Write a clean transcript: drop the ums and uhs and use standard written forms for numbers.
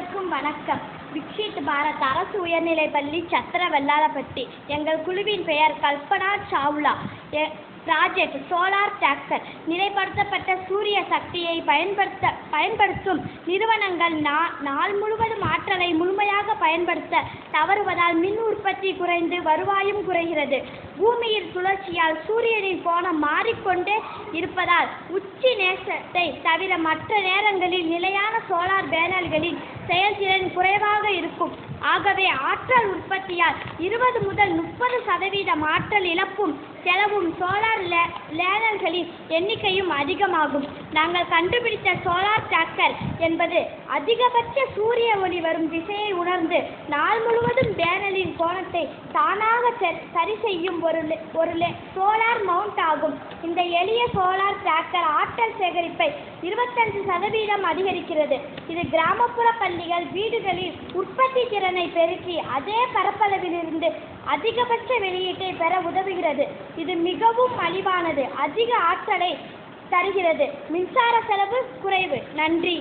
அனைவருக்கும் வணக்கம். விக்ஷித் பாரத் அரசு உயர்நிலைப்பள்ளி சத்திரவெள்ளாளப்பட்டி. எங்கள் குழுவின் பெயர் Kalpana Chawla. Project solar tractor. நிலைப்படுத்தப்பட்ட சூரிய சக்தியை பயன்படுத்தும் நிறுவனங்கள் நாள் முழுவதும் ஆற்றலை முழுமையாக பயன்படுத்த தவறுவதால் மின் உற்பத்தி குறைந்து வருவாயும் குறைகிறது. பூமியின் சுழற்சியால் சூரியனின் கோணம் மாறிக்கொண்டே இருப்பதால் உச்சி நேரத்தை தவிர மற்ற நேரங்களில் நிலையான சோலார் பேனல்களின் செயல்திறன் குறைவாக இருக்கும். ஆகவே ஆற்றல் உற்பத்தியால் 20 முதல் 30% ஆற்றல் இழப்பும் செலவும் சோலார் பேனல்களின் எண்ணிக்கையும் அதிகமாகும். நாங்கள் கண்டுபிடித்த சோலார் டிராக்டர் என்பது அதிகபட்ச சூரிய ஒளி வரும் திசையை உணர்ந்து நாள் முழுவதும் பேனலின் கோணத்தை தானாக சரி செய்யும் ஒரு சோலார் மவுண்ட் ஆகும். இந்த எளிய சோலார் டிராக்டர் ஆற்றல் சேகரிப்பை 25% அதிகரிக்கிறது. இது கிராமப்புற பள்ளிகள் வீடுகளில் உற்பத்தி திறனை பெருக்கி அதே பரப்பளவிலிருந்து அதிகபட்ச வெளியீட்டை பெற உதவுகிறது. இது மிகவும் மலிவானது, அதிக ஆற்றலை தருகிறது, மின்சார செலவு குறைவு. நன்றி.